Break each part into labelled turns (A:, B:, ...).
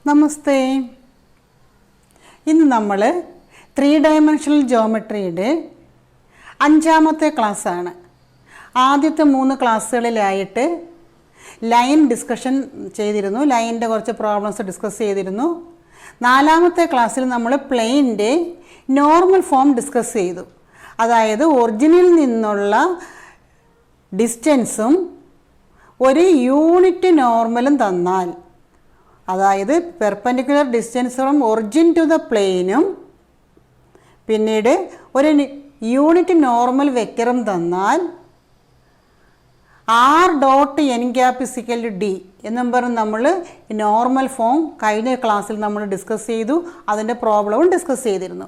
A: നമസ്തേ. ഇന്ന് നമ്മൾ 3 ഡയമെൻഷണൽ ജോമെട്രിയുടെ 5ാമത്തെ ക്ലാസ്സാണ്. ആദ്യത്തെ 3 ക്ലാസ്സുകളിലായിട്ട് ലൈൻ ഡിസ്കഷൻ ചെയ്തിരുന്നു, ലൈനിൻ്റെ കുറച്ച് പ്രോബ്ലംസ് ഡിസ്കസ് ചെയ്തിരുന്നു. 4ാമത്തെ ക്ലാസ്സിൽ നമ്മൾ പ്ലെയിൻ്റെ നോർമൽ ഫോം ഡിസ്കസ് ചെയ്തു. അതായത് ഒറിജിനിൽ നിന്നുള്ള ഡിസ്റ്റൻസും ഒരു യൂണിറ്റ് നോർമലും തന്നാൽ, അതായത് perpendicular distance from origin to the പ്ലെയിനും പിന്നീട് ഒരു യൂണിറ്റ് നോർമൽ വെക്റ്ററും തന്നാൽ R dot N cap is equal to D എന്നും പറഞ്ഞ് നമ്മൾ നോർമൽ ഫോം കഴിഞ്ഞ ക്ലാസ്സിൽ നമ്മൾ ഡിസ്കസ് ചെയ്തു. അതിൻ്റെ പ്രോബ്ലവും ഡിസ്കസ് ചെയ്തിരുന്നു.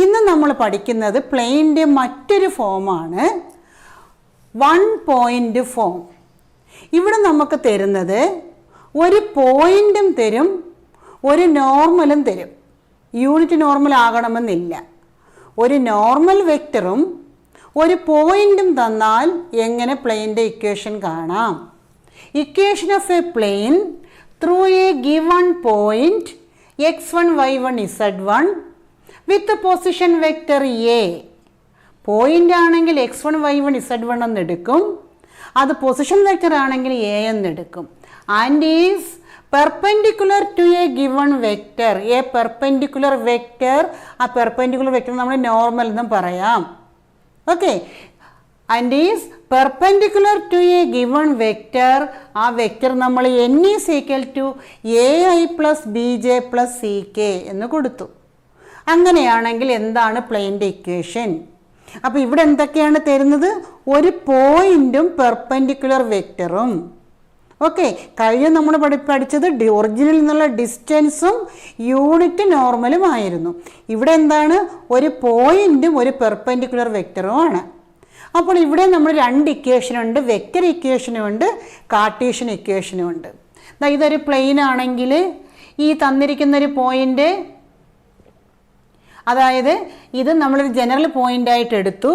A: ഇന്ന് നമ്മൾ പഠിക്കുന്നത് പ്ലെയിൻ്റെ മറ്റൊരു ഫോമാണ് വൺ പോയിൻ്റ് ഫോം. ഇവിടെ നമുക്ക് തരുന്നത് ഒരു പോയിൻറ്റും തരും, ഒരു നോർമലും തരും. യൂണിറ്റ് നോർമൽ ആകണമെന്നില്ല. ഒരു നോർമൽ വെക്റ്ററും ഒരു പോയിൻറ്റും തന്നാൽ എങ്ങനെ പ്ലെയിൻ്റെ ഇക്വേഷൻ കാണാം? Equation of a plane through a given point x1 y1 z1 with position vector A. Point ആണെങ്കിൽ x1 y1 z1 എന്നെടുക്കും, അത് പൊസിഷൻ വെക്റ്റർ ആണെങ്കിൽ എ എന്നെടുക്കും. And is perpendicular to a given vector. A perpendicular vector, ആ perpendicular vector നമ്മൾ normal എന്നും പറയാം. Okay. And is perpendicular to a given vector. ആ വെക്റ്റർ നമ്മൾ n is equal to ai plus bj plus ck എന്ന് കൊടുത്തു. അങ്ങനെയാണെങ്കിൽ എന്താണ് പ്ലെയിൻ്റെ ഇക്വേഷൻ? അപ്പോൾ ഇവിടെ എന്തൊക്കെയാണ് തരുന്നത്? ഒരു പോയിൻറ്റും പെർപെൻഡിക്കുലർ വെക്റ്ററും. ഓക്കെ. കഴിഞ്ഞ നമ്മൾ പഠിച്ചത് ഒറിജിനിൽ നിന്നുള്ള ഡിസ്റ്റൻസും യൂണിറ്റ് നോർമലുമായിരുന്നു. ഇവിടെ എന്താണ്? ഒരു പോയിൻറ്റും ഒരു പെർപെൻഡിക്കുലർ വെക്റ്ററുമാണ്. അപ്പോൾ ഇവിടെ നമ്മൾ 2 ഇക്വേഷനുണ്ട്, വെക്റ്റർ ഇക്വേഷനുമുണ്ട്, കാർട്ടീഷ്യൻ ഇക്വേഷനുമുണ്ട്. ഇതൊരു പ്ലെയിൻ ആണെങ്കിൽ ഈ തന്നിരിക്കുന്നൊരു പോയിൻ്റ്, അതായത് ഇത് നമ്മളൊരു ജനറൽ പോയിൻ്റായിട്ട് എടുത്തു.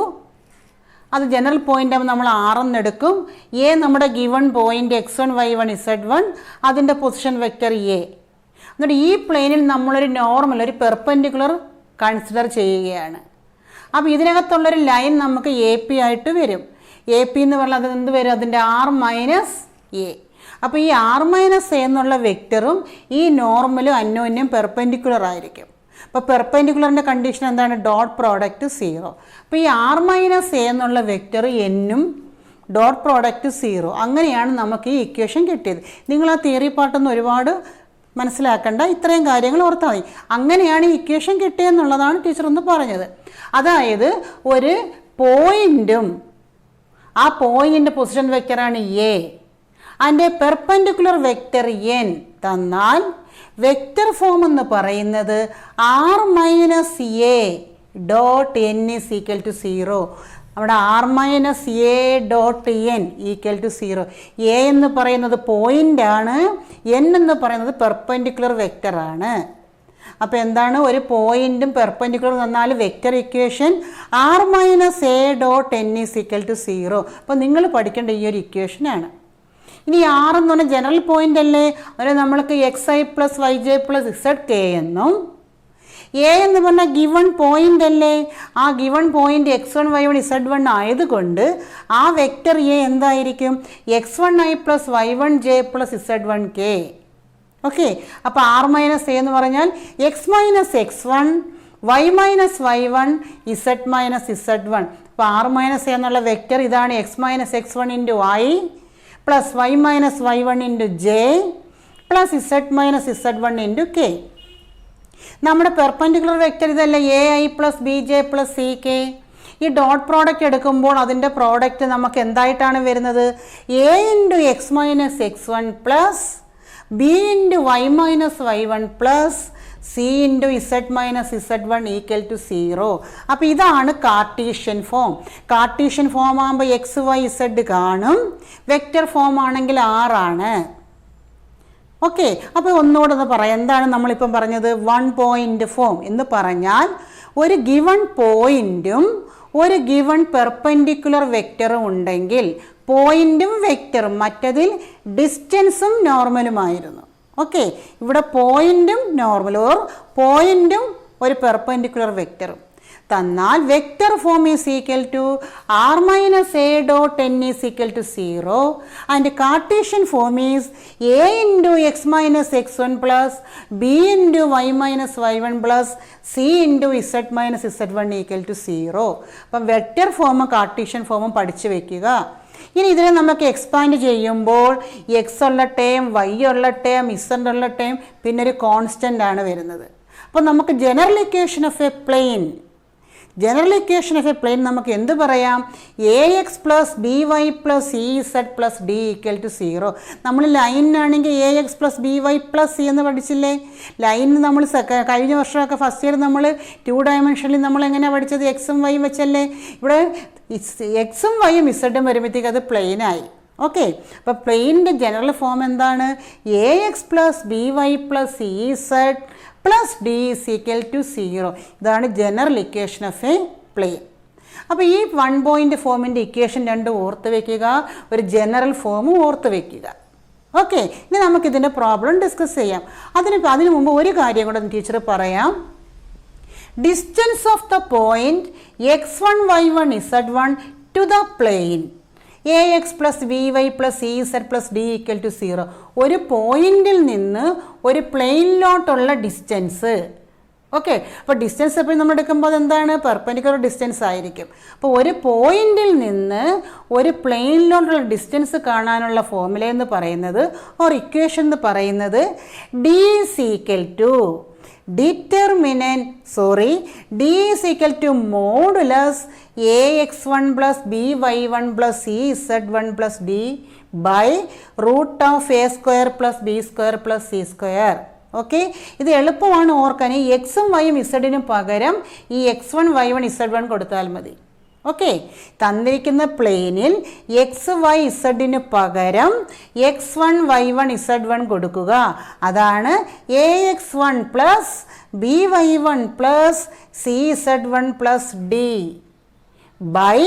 A: അത് ജനറൽ പോയിൻ്റ് ആകുമ്പോൾ നമ്മൾ ആറെന്നെടുക്കും. എ നമ്മുടെ given point x1 y1 z1, അതിൻ്റെ പൊസിഷൻ വെക്റ്റർ എ. എന്നിട്ട് ഈ പ്ലെയിനിൽ നമ്മളൊരു നോർമൽ, ഒരു പെർപെൻഡിക്കുലർ കൺസിഡർ ചെയ്യുകയാണ്. അപ്പോൾ ഇതിനകത്തുള്ളൊരു ലൈൻ നമുക്ക് എ പി ആയിട്ട് വരും. എ പി എന്ന് പറഞ്ഞാൽ അത് എന്ത് വരും? അതിൻ്റെ ആർ മൈനസ് എ. അപ്പോൾ ഈ ആർ മൈനസ് എ എന്നുള്ള വെക്റ്ററും ഈ നോർമലും അന്യോന്യം പെർപെൻഡിക്കുലർ ആയിരിക്കും. അപ്പോൾ പെർപെൻഡിക്കുലറിൻ്റെ കണ്ടീഷൻ എന്താണ്? Dot product 0. അപ്പോൾ ഈ ആർ മൈനസ് എ എന്നുള്ള വെക്റ്റർ എന്നും ഡോട്ട് പ്രോഡക്റ്റ് 0. അങ്ങനെയാണ് നമുക്ക് ഈ ഇക്വേഷൻ കിട്ടിയത്. നിങ്ങൾ ആ തിയറി പാർട്ടൊന്നും ഒരുപാട് മനസ്സിലാക്കേണ്ട, ഇത്രയും കാര്യങ്ങൾ ഓർത്താൽ മതി. അങ്ങനെയാണ് ഈ ഇക്വേഷൻ കിട്ടിയെന്നുള്ളതാണ് ടീച്ചർ ഒന്ന് പറഞ്ഞത്. അതായത് ഒരു പോയിൻറ്റും ആ പോയിൻ്റ് പൊസിഷൻ വെക്റ്ററാണ് എ, അതിൻ്റെ പെർപെൻഡിക്കുലർ വെക്റ്റർ എൻ തന്നാൽ വെക്റ്റർ ഫോം എന്ന് പറയുന്നത് R minus A dot N is equal to 0. അവിടെ R minus A dot N equal to 0. A എന്ന് പറയുന്നത് പോയിൻ്റാണ്, എൻ എന്ന് പറയുന്നത് പെർപെൻഡിക്കുലർ വെക്റ്ററാണ്. അപ്പോൾ എന്താണ്? ഒരു പോയിൻറ്റും പെർപെൻഡിക്കുലർ തന്നാൽ vector equation R minus A dot N is equal to 0. അപ്പോൾ നിങ്ങൾ പഠിക്കേണ്ട ഈ ഒരു ഇക്വേഷനാണ്. ഇനി ആർ എന്ന് പറഞ്ഞാൽ ജനറൽ പോയിൻ്റ് അല്ലേ? അതായത് നമ്മൾക്ക് xi plus yj plus zk എന്നും, എ എന്ന് പറഞ്ഞാൽ ഗിവൺ പോയിൻ്റ് അല്ലേ? ആ given point x1 y1 z1 ആയതുകൊണ്ട് ആ വെക്റ്റർ എ എന്തായിരിക്കും? x1i plus y1j plus z1k. Okay. അപ്പോൾ ആർ മൈനസ് എ എന്ന് പറഞ്ഞാൽ x minus x1 y minus y1 z minus z1. അപ്പോൾ ആർ മൈനസ് എ എന്നുള്ള വെക്റ്റർ ഇതാണ്. x minus x1 into y plus y minus y1 into j plus z minus z1 into k. നമ്മുടെ perpendicular vector ഇതല്ലേ? ai plus B J plus C K. ഈ dot product എടുക്കുമ്പോൾ അതിൻ്റെ product നമുക്ക് എന്തായിട്ടാണ് വരുന്നത്? a into X minus x1 plus B into y minus y1 plus C into z minus z1 equal to 0. അപ്പോൾ ഇതാണ് Cartesian form. Cartesian form ആകുമ്പോൾ X Y z കാണും, vector form ആണെങ്കിൽ ആറാണ്. ഓക്കെ. അപ്പോൾ ഒന്നുകൂടെ പറയാം, എന്താണ് നമ്മളിപ്പം പറഞ്ഞത്? വൺ പോയിൻ്റ് ഫോം എന്ന് പറഞ്ഞാൽ ഒരു ഗിവൺ പോയിൻറ്റും ഒരു ഗിവൺ പെർപെൻഡിക്കുലർ വെക്റ്ററും ഉണ്ടെങ്കിൽ പോയിൻറ്റും വെക്റ്ററും, മറ്റതിൽ ഡിസ്റ്റൻസും നോർമലുമായിരുന്നു. ഓക്കെ, ഇവിടെ പോയിന്റും നോർമൽ ഓർ പോയിന്റും ഒരു പെർപെൻഡിക്കുലർ വെക്റ്ററും തന്നാൽ vector form is equal to r minus a dot n is equal to 0 and Cartesian form is a into x minus x1 plus b into y minus y1 plus c into z minus z1 equal to 0. അപ്പം vector ഫോമും Cartesian ഫോമും പഠിച്ചു വെക്കുക. ഇനി ഇതിനെ നമുക്ക് expand ചെയ്യുമ്പോൾ x ഉള്ള ടേം, വൈ ഉള്ള ടേം, ഇസഡ് ഉള്ള ടേം, പിന്നെ ഒരു കോൺസ്റ്റൻ്റ് ആണ് വരുന്നത്. അപ്പോൾ നമുക്ക് general equation of a plane നമുക്ക് എന്ത് പറയാം? A X plus B Y plus C Z plus D equal to 0. നമ്മൾ ലൈനിനാണെങ്കിൽ a X plus B Y plus c എന്ന് പഠിച്ചില്ലേ? ലൈനിന് നമ്മൾ കഴിഞ്ഞ വർഷമൊക്കെ ഫസ്റ്റ് ഇയർ നമ്മൾ 2 ഡയമെൻഷനിൽ നമ്മൾ എങ്ങനെയാണ് പഠിച്ചത്? എക്സും വൈയും വെച്ചല്ലേ. ഇവിടെ എക്സും വൈയും ഇസഡും വരുമ്പോഴത്തേക്ക് അത് പ്ലെയിനായി. ഓക്കെ, അപ്പോൾ പ്ലെയിനിൻ്റെ ജനറൽ ഫോം എന്താണ്? A X plus B Y plus C Z plus D is equal to 0. ഇതാണ് general equation of a plane. അപ്പോൾ ഈ 1 പോയിൻ്റ് ഫോമിൻ്റെ ഇക്വേഷൻ രണ്ടും ഓർത്ത് വയ്ക്കുക, ഒരു ജനറൽ ഫോമും ഓർത്ത് വയ്ക്കുക. ഓക്കെ, ഇനി നമുക്കിതിൻ്റെ പ്രോബ്ലം ഡിസ്കസ് ചെയ്യാം. അതിന് മുമ്പ് ഒരു കാര്യം കൂടെ ടീച്ചർ പറയാം. Distance of the point x1 y1 z1 to the plane A X plus V Y plus C Z plus D equal to 0. ഒരു പോയിന്റിൽ നിന്ന് ഒരു പ്ലെയിനിലോട്ടുള്ള ഡിസ്റ്റൻസ്. ഓക്കെ, അപ്പോൾ ഡിസ്റ്റൻസ് എപ്പോഴും നമ്മൾ എടുക്കുമ്പോൾ എന്താണ്? പെർപെൻഡിക്കുലർ ഡിസ്റ്റൻസ് ആയിരിക്കും. അപ്പോൾ ഒരു പോയിന്റിൽ നിന്ന് ഒരു പ്ലെയിനിലോട്ടുള്ള ഡിസ്റ്റൻസ് കാണാനുള്ള ഫോർമുല എന്ന് പറയുന്നത് ഓർ ഇക്വേഷൻ എന്ന് പറയുന്നത് D is equal to d is equal to modulus ax1 plus by1 plus cz1 plus d by root of a square plus b square plus c square. Okay, ഇത് എളുപ്പമാണ് ഓർക്കാൻ. ഈ എക്സും വൈയും ഇസഡിനും പകരം ഈ x1 y1 z1 കൊടുത്താൽ മതി. Okay, തന്നിരിക്കുന്ന പ്ലെയിനിൽ എക്സ് വൈ ഇസഡിന് പകരം x1 y1 z1 കൊടുക്കുക. അതാണ് A X 1 plus B Y 1 plus C z1 plus D by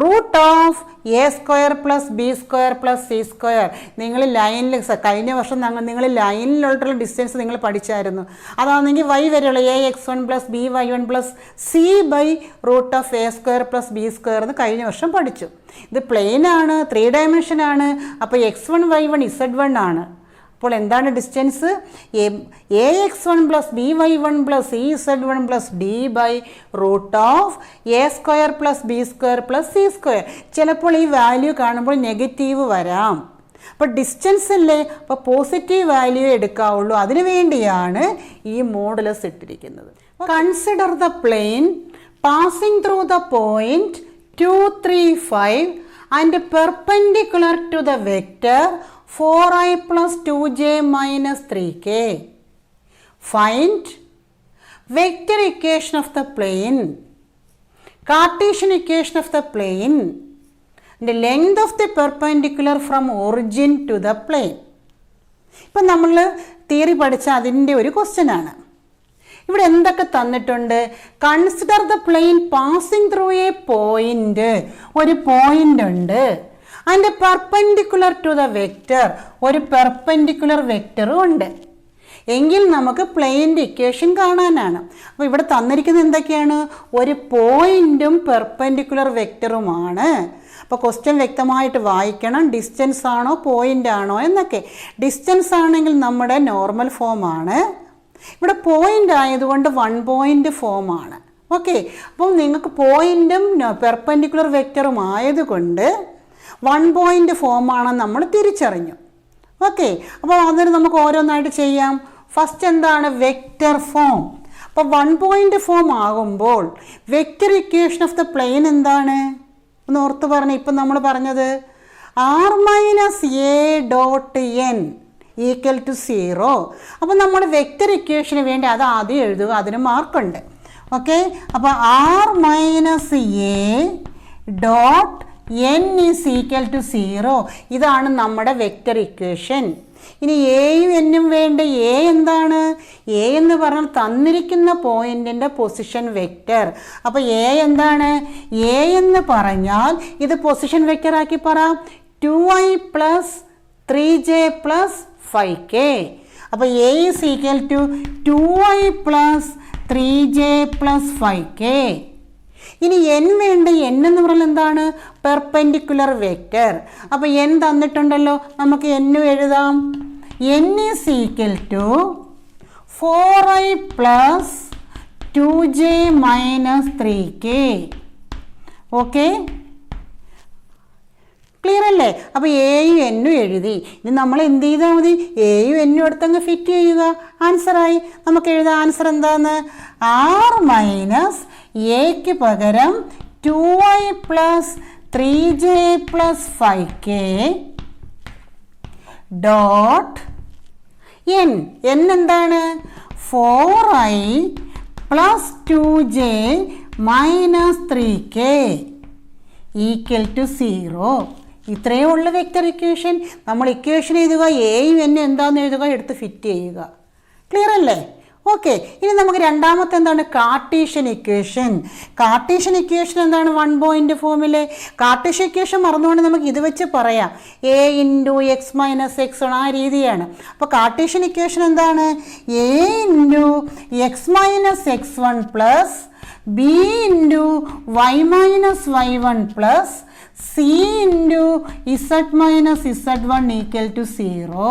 A: root of A square plus B square plus C square. നിങ്ങൾ ലൈനിൽ കഴിഞ്ഞ വർഷം നിങ്ങൾ ലൈനിലോട്ടുള്ള ഡിസ്റ്റൻസ് നിങ്ങൾ പഠിച്ചായിരുന്നു. അതാണെങ്കിൽ വൈ വരെയുള്ള A X 1 plus B Y 1 plus C by root of A square plus B square എന്ന് കഴിഞ്ഞ വർഷം പഠിച്ചു. ഇത് പ്ലെയിനാണ്, 3 ഡയമെൻഷനാണ്. അപ്പോൾ x1 y1 z1 ആണ്. അപ്പോൾ എന്താണ് distance? A X 1 plus B Y 1 plus C z1 plus D by root of A square plus B square plus C square. ചിലപ്പോൾ ഈ വാല്യൂ കാണുമ്പോൾ നെഗറ്റീവ് വരാം. അപ്പോൾ ഡിസ്റ്റൻസ് അല്ലേ, അപ്പോൾ പോസിറ്റീവ് വാല്യൂ എടുക്കാവുള്ളൂ. അതിനു വേണ്ടിയാണ് ഈ മോഡുലസ് ഇട്ടിരിക്കുന്നത്. Consider the plane passing through the point 2, 3, 5 and perpendicular to the vector 4i plus 2j minus 3k. Find vector equation of the plane, Cartesian equation of the plane, the length of the perpendicular from origin to the plane. ഇപ്പം നമ്മൾ theory പഠിച്ച അതിൻ്റെ ഒരു question ആണ്. ഇവിടെ എന്തൊക്കെ തന്നിട്ടുണ്ട്? Consider the plane passing through a point. ഒരു പോയിന്റ് ഉണ്ട്. And perpendicular to the vector, ഒരു പെർപെൻഡിക്കുലർ വെക്റ്ററും ഉണ്ട്. എങ്കിൽ നമുക്ക് പ്ലെയിൻ്റെ ഇക്വേഷൻ കാണാനാണ്. അപ്പോൾ ഇവിടെ തന്നിരിക്കുന്നത് എന്തൊക്കെയാണ്? ഒരു പോയിന്റും പെർപെൻഡിക്കുലർ വെക്റ്ററുമാണ്. അപ്പോൾ ക്വസ്റ്റ്യൻ വ്യക്തമായിട്ട് വായിക്കണം. ഡിസ്റ്റൻസ് ആണോ പോയിന്റ് ആണോ എന്നൊക്കെ. ഡിസ്റ്റൻസ് ആണെങ്കിൽ നമ്മുടെ നോർമൽ ഫോമാണ്. ഇവിടെ പോയിന്റ് ആയതുകൊണ്ട് 1 പോയിന്റ് ഫോമാണ്. ഓക്കെ, അപ്പം നിങ്ങൾക്ക് പോയിന്റും പെർപെൻഡിക്കുലർ വെക്റ്ററും ആയതുകൊണ്ട് 1 പോയിന്റ് ഫോമാണെന്ന് നമ്മൾ തിരിച്ചറിഞ്ഞു. ഓക്കെ, അപ്പോൾ അതിന് നമുക്ക് ഓരോന്നായിട്ട് ചെയ്യാം. ഫസ്റ്റ് എന്താണ്? Vector form. അപ്പോൾ 1 പോയിന്റ് ഫോം ആകുമ്പോൾ vector equation of the plane എന്താണ് ഒന്ന് ഓർത്ത് പറഞ്ഞ്. ഇപ്പം നമ്മൾ പറഞ്ഞത് r minus A dot N equal to 0. അപ്പോൾ നമ്മൾ വെക്റ്റർ ഇക്വേഷന് വേണ്ടി അത് ആദ്യം എഴുതുക, അതിന് മാർക്കുണ്ട്. ഓക്കെ, അപ്പോൾ r minus A dot n is equal to 0. ഇതാണ് നമ്മുടെ വെക്റ്റർ ഇക്വേഷൻ. ഇനി എയും എന്നും വേണ്ട. എ എന്താണ്? എ എന്ന് പറഞ്ഞാൽ തന്നിരിക്കുന്ന പോയിന്റിൻ്റെ പൊസിഷൻ വെക്റ്റർ. അപ്പോൾ എ എന്താണ്? എ എന്ന് പറഞ്ഞാൽ ഇത് പൊസിഷൻ വെക്റ്റർ ആക്കി പറ. 2i plus 3j plus 5k. അപ്പോൾ a is equal to 2i plus 3j plus 5k. ഇനി n വേണ്ട, n എന്ന് പറഞ്ഞാൽ എന്താണ്? Perpendicular vector. അപ്പോൾ n തന്നിട്ടുണ്ടല്ലോ, നമുക്ക് n എഴുതാം. n is equal to 4i plus 2j minus 3k. Okay, clear അല്ലേ? അപ്പോൾ എയും എന്നും എഴുതി. ഇനി നമ്മൾ എന്ത് ചെയ്താൽ മതി? എയും എന്നും എടുത്തങ്ങ് ഫിറ്റ് ചെയ്യുക. ആൻസറായി. നമുക്ക് എഴുതാം ആൻസർ എന്താന്ന്? r മൈനസ് എക്ക് പകരം 2i plus 3j plus 5k dot n. n എന്താണ്? 4i plus 2j minus 3k equal to 0. ഇത്രയേ ഉള്ളൂ വെക്റ്റർ ഇക്വേഷൻ. നമ്മൾ ഇക്വേഷൻ എഴുതുക, എയും എന്നും എന്താണെന്ന് എഴുതുക, എടുത്ത് ഫിറ്റ് ചെയ്യുക. ക്ലിയർ അല്ലേ? ഓക്കെ, ഇനി നമുക്ക് രണ്ടാമത്തെ എന്താണ്? Cartesian equation. കാർട്ടീഷ്യൻ ഇക്വേഷൻ എന്താണ്? 1 പോയിന്റ് ഫോമിലെ കാർട്ടീഷ്യൻ ഇക്വേഷൻ മറന്നുകൊണ്ട് നമുക്ക് ഇത് വെച്ച് പറയാം. a into X minus X ആ രീതിയാണ്. അപ്പോൾ കാർട്ടീഷ്യൻ ഇക്വേഷൻ എന്താണ്? a into X minus X 1 plus b into Y minus Y 1 plus c into z minus z1 equal to 0.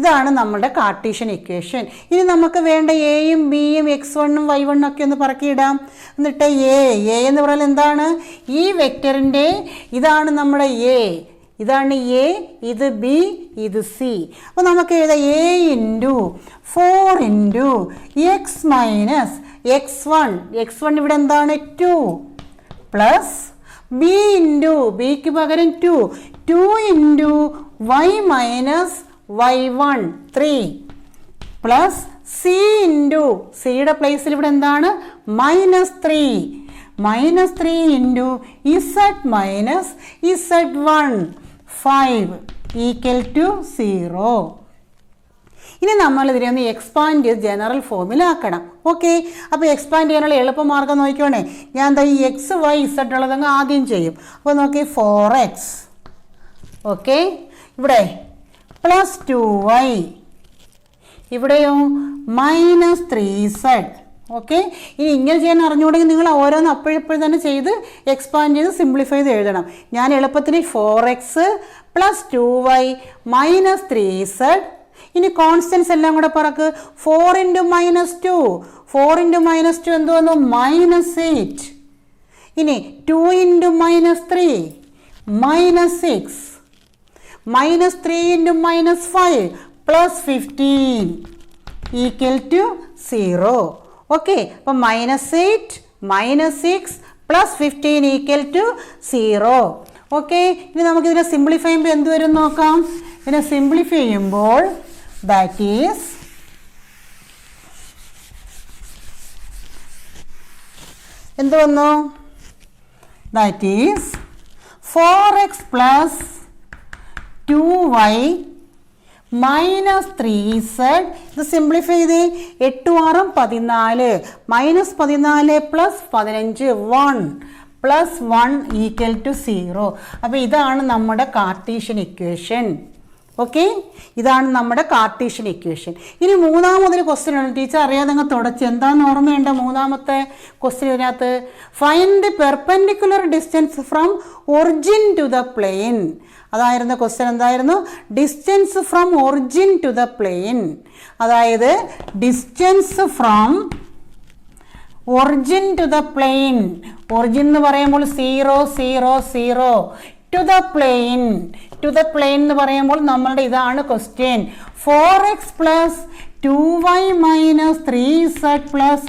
A: ഇതാണ് നമ്മുടെ കാർട്ടീഷ്യൻ ഇക്വേഷൻ. ഇനി നമുക്ക് വേണ്ട എയും ബിയും x1ഉം y1 ഒക്കെ ഒന്ന് പറക്കിയിടാം. എന്നിട്ട് എ എന്ന് പറഞ്ഞാൽ എന്താണ്? ഈ വെക്റ്ററിൻ്റെ ഇതാണ് നമ്മുടെ എ, ഇതാണ് എ, ഇത് ബി, ഇത് സി. അപ്പോൾ നമുക്ക് എഴുതാം A into 4 into X minus x1 ഇവിടെ എന്താണ്? 2 പ്ലസ് ബി ഇൻറ്റു ബിക്ക് പകരം 2 into Y minus y1 3 plus C into സിയുടെ പ്ലേസിൽ ഇവിടെ എന്താണ്? -3 into Z minus z1 5 equal to 0. ഇനി നമ്മൾ ഇതിനെ ഒന്ന് എക്സ്പാൻഡ് ചെയ്ത് ജനറൽ ഫോമിലാക്കണം. ഓക്കെ, അപ്പോൾ എക്സ്പാൻഡ് ചെയ്യാനുള്ള എളുപ്പമാർഗ്ഗം നോക്കിക്കോണേ. ഞാൻ എന്താ ഈ എക്സ് വൈ ഇസഡ് ഉള്ളതങ്ങ് ആദ്യം ചെയ്യും. അപ്പോൾ നോക്കി 4x. ഓക്കെ, ഇവിടെ പ്ലസ് 2y, ഇവിടെയോ -3z. ഓക്കെ, ഇനി ഇങ്ങനെ ചെയ്യാൻ അറിഞ്ഞുകൂടെങ്കിൽ നിങ്ങൾ ഓരോന്ന് അപ്പോഴെപ്പോഴും തന്നെ ചെയ്ത് എക്സ്പാൻഡ് ചെയ്ത് സിംപ്ലിഫൈ ചെയ്ത് എഴുതണം. ഞാൻ എളുപ്പത്തിന് 4x plus 2y minus 3z. ഇനി കോൺസ്റ്റൻസ് എല്ലാം കൂടെ പറക്ക്. 4 ഇൻറ്റു -2 എന്ത് വന്നു? -8. ഇനി 2 into -3 -6 -3 into -5 plus 15 equal to 0. ഓക്കെ, അപ്പം -8 -6 പ്ലസ് 15 ഈക്വൽ ടു 0. ഓക്കെ, ഇനി നമുക്കിതിനെ സിംപ്ലിഫൈ ചെയ്യുമ്പോൾ എന്ത് വരും നോക്കാം. ഇതിനെ സിംപ്ലിഫൈ ചെയ്യുമ്പോൾ ദാറ്റ് ഈസ് എന്ത് വന്നു? That is 4x plus 2y minus 3z. ഇത് സിംപ്ലിഫൈ ചെയ്ത് 8 6 14 -14 പ്ലസ് 15 1 പ്ലസ് 1 ഈക്വൽ ടു 0. അപ്പോൾ ഇതാണ് നമ്മുടെ കാർട്ടീഷ്യൻ ഇക്വേഷൻ. ഓക്കെ, ഇതാണ് നമ്മുടെ കാർട്ടീഷ്യൻ ഇക്വേഷൻ. ഇനി മൂന്നാമതൊരു ക്വസ്റ്റ്യൻ ആണ്. ടീച്ചർ അറിയാതെ അങ്ങ് തുടച്ച് എന്താണെന്ന് ഓർമ്മയുണ്ട? മൂന്നാമത്തെ ക്വസ്റ്റ്യൻ ഇതിനകത്ത് find the perpendicular distance from origin to the plane. അതായിരുന്നു ക്വസ്റ്റ്യൻ. എന്തായിരുന്നു? Distance from origin to the plane. അതായത് distance from origin to the plane. Origin എന്ന് പറയുമ്പോൾ 0 0 0 to the plane. To the plane എന്ന് പറയുമ്പോൾ നമ്മളുടെ ഇതാണ് question. 4x plus 2y minus 3z plus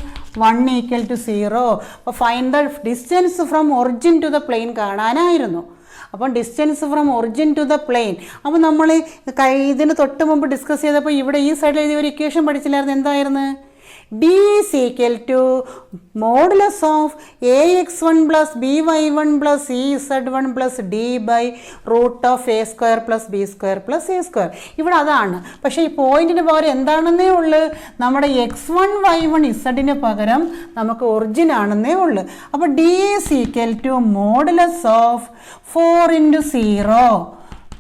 A: 1 equal to 0. അപ്പോൾ find the distance from origin to the plane കാണാനായിരുന്നു. അപ്പം distance from origin to the plane. അപ്പോൾ നമ്മൾ ഇതിന് തൊട്ട് മുമ്പ് ഡിസ്കസ് ചെയ്തപ്പോൾ ഇവിടെ ഈ സൈഡിൽ എഴുതിയ ഒരു ഇക്വേഷൻ പഠിച്ചില്ലായിരുന്നു. എന്തായിരുന്നു? d is equal to modulus of ax1 plus by1 plus ez1 plus d by root of a square plus b square plus a square. ഇവിടെ അതാണ്. പക്ഷേ ഈ പോയിന്റിന് പകരം എന്താണെന്നേ ഉള്ളൂ, നമ്മുടെ x1 y1 z പകരം നമുക്ക് ഒറിജിൻ ആണെന്നേ ഉള്ളൂ. അപ്പോൾ d is equal to modulus of 4 into 0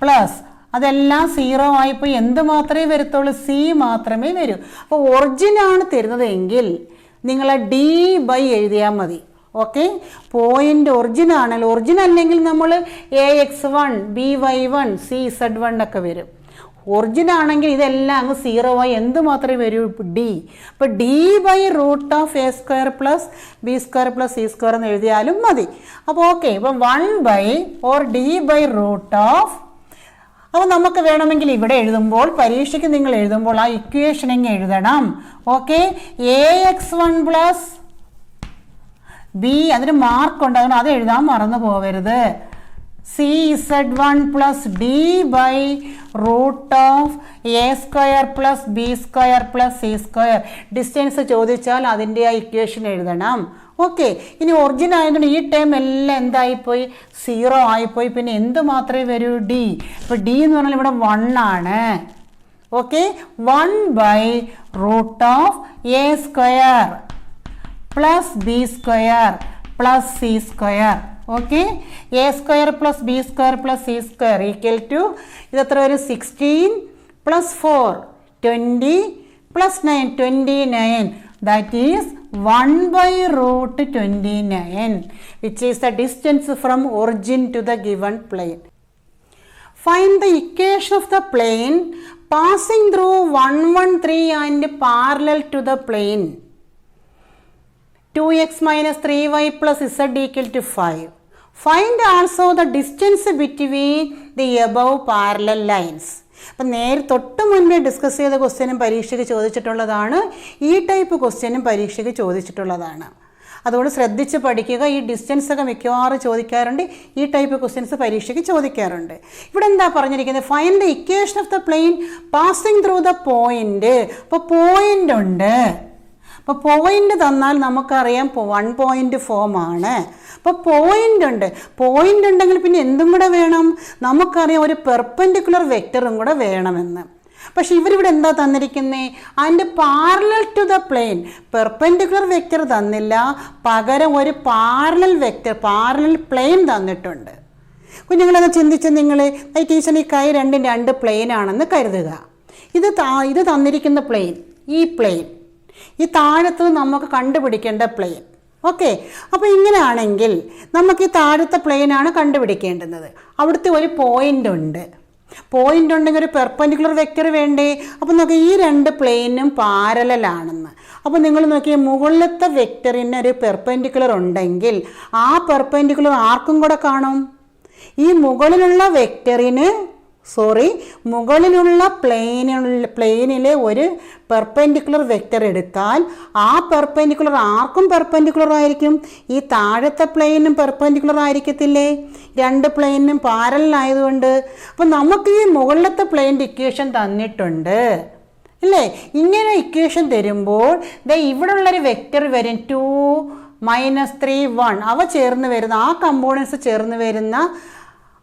A: plus അതെല്ലാം 0 ആയിപ്പോയി. എന്ത് മാത്രമേ വരത്തുള്ളൂ? സി മാത്രമേ വരൂ. അപ്പോൾ ഒറിജിനാണ് തരുന്നത് എങ്കിൽ നിങ്ങൾ ഡി ബൈ എഴുതിയാൽ മതി. Okay, point ഒറിജിനാണല്ലോ. ഒറിജിൻ അല്ലെങ്കിൽ നമ്മൾ AX1 BY1 CZ1 ഒക്കെ വരും. ഒറിജിൻ ആണെങ്കിൽ ഇതെല്ലാം അങ്ങ് 0 ആയി. എന്ത് മാത്രമേ വരൂ? ഡി. അപ്പോൾ D by root of A² plus B² plus C² എന്ന് എഴുതിയാലും മതി. അപ്പോൾ ഓക്കെ, ഇപ്പോൾ 1 by or D by root of. അപ്പോൾ നമുക്ക് വേണമെങ്കിൽ ഇവിടെ എഴുതുമ്പോൾ, പരീക്ഷയ്ക്ക് നിങ്ങൾ എഴുതുമ്പോൾ ആ ഇക്വേഷൻ എങ്ങനെ എഴുതണം? ഓക്കെ, AX1 പ്ലസ് ബി, അതിന് മാർക്ക് ഉണ്ടാകണം, അത് എഴുതാൻ മറന്നു പോകരുത്. CZ1 plus D by root of A² plus B² plus C². Distance ചോദിച്ചാൽ അതിൻ്റെ ആ ഇക്വേഷൻ എഴുതണം. ഓക്കെ, ഇനി ഒറിജിൻ ആയതുകൊണ്ട് ഈ ടൈം എല്ലാം എന്തായിപ്പോയി? 0 ആയിപ്പോയി. പിന്നെ എന്ത് മാത്രമേ വരൂ? ഡി. ഇപ്പോൾ ഡി എന്ന് പറഞ്ഞാൽ ഇവിടെ 1 ആണ്. Okay, 1 by root of A² plus B² plus C². Okay, A² plus B² plus C² equal to ഇതെത്ര വരും? 16 plus 4 20 plus 9 29. That is 1 by root 29, which is the distance from origin to the given plane. Find the equation of the plane passing through 1 1 3 and parallel to the plane. 2x minus 3y plus z equal to 5. Find also the distance between the above parallel lines. അപ്പം തൊട്ട് മുൻപേ discuss ചെയ്ത ക്വസ്റ്റ്യനും പരീക്ഷയ്ക്ക് ചോദിച്ചിട്ടുള്ളതാണ്. ഈ type ക്വസ്റ്റ്യനും പരീക്ഷയ്ക്ക് ചോദിച്ചിട്ടുള്ളതാണ്. അതുകൊണ്ട് ശ്രദ്ധിച്ച് പഠിക്കുക. ഈ ഡിസ്റ്റൻസ് ഒക്കെ മിക്കവാറും ചോദിക്കാറുണ്ട്. ഈ ടൈപ്പ് ക്വസ്റ്റ്യൻസ് പരീക്ഷയ്ക്ക് ചോദിക്കാറുണ്ട്. ഇവിടെ എന്താ പറഞ്ഞിരിക്കുന്നത്? Find the equation of the plane passing through the point. അപ്പോൾ പോയിന്റ് ഉണ്ട്. അപ്പോൾ പോയിന്റ് തന്നാൽ നമുക്കറിയാം 1 പോയിന്റ് ഫോം ആണ്. അപ്പോൾ പോയിന്റ് ഉണ്ട്. പോയിന്റ് ഉണ്ടെങ്കിൽ പിന്നെ എന്തും കൂടെ വേണം? നമുക്കറിയാം ഒരു പെർപെൻഡിക്കുലർ വെക്ടറും കൂടെ വേണമെന്ന്. പക്ഷെ ഇവരിവിടെ എന്താ തന്നിരിക്കുന്നത്? അതിൻ്റെ parallel to the plane. Perpendicular vector തന്നില്ല, പകരം ഒരു പാരലൽ വെക്ടർ, പാരലൽ പ്ലെയിൻ തന്നിട്ടുണ്ട്. കുഞ്ഞുങ്ങളത് ചിന്തിച്ച് നിങ്ങൾ ടീച്ചർ ഈ കൈ രണ്ടും 2 പ്ലെയിൻ ആണെന്ന് കരുതുക. ഇത് തന്നിരിക്കുന്ന പ്ലെയിൻ, ഈ പ്ലെയിൻ, ഈ താഴത്ത് നമുക്ക് കണ്ടുപിടിക്കേണ്ട പ്ലെയിൻ. ഓക്കെ, അപ്പോൾ ഇങ്ങനെയാണെങ്കിൽ നമുക്ക് ഈ താഴത്തെ പ്ലെയിനാണ് കണ്ടുപിടിക്കേണ്ടുന്നത്. അവിടുത്തെ ഒരു പോയിൻ്റ് ഉണ്ട്. പോയിൻ്റ് ഉണ്ടെങ്കിൽ ഒരു പെർപെൻഡിക്കുലർ വെക്ടർ വേണ്ടേ? അപ്പോൾ നോക്കി ഈ 2 പ്ലെയിനും പാരലലാണെന്ന്. അപ്പോൾ നിങ്ങൾ നോക്കിയാൽ മുകളിലത്തെ വെക്ടറിന് ഒരു പെർപെൻഡിക്കുലർ ഉണ്ടെങ്കിൽ ആ പെർപെൻഡിക്കുലർ ആർക്കും കൂടെ കാണും. ഈ മുകളിലുള്ള വെക്ടറിന് മുകളിലുള്ള പ്ലെയിനിലെ ഒരു പെർപെൻഡിക്കുലർ വെക്ടർ എടുത്താൽ ആ പെർപെൻഡിക്കുലർ ആർക്കും പെർപെൻഡിക്കുലർ ആയിരിക്കും. ഈ താഴത്തെ പ്ലെയിനും പെർപെൻഡിക്കുലർ ആയിരിക്കത്തില്ലേ? 2 പ്ലെയിനും പാരലൽ ആയതുകൊണ്ട്. അപ്പോൾ നമുക്ക് ഈ മുകളിലത്തെ പ്ലെയിൻ്റെ ഇക്വേഷൻ തന്നിട്ടുണ്ട് അല്ലേ? ഇങ്ങനെ ഇക്വേഷൻ തരുമ്പോൾ ഇവിടെ ഉള്ളൊരു വെക്ടർ വരും 2 - 3 1. അവ ചേർന്ന് വരുന്ന, ആ കമ്പോണൻസ് ചേർന്ന് വരുന്ന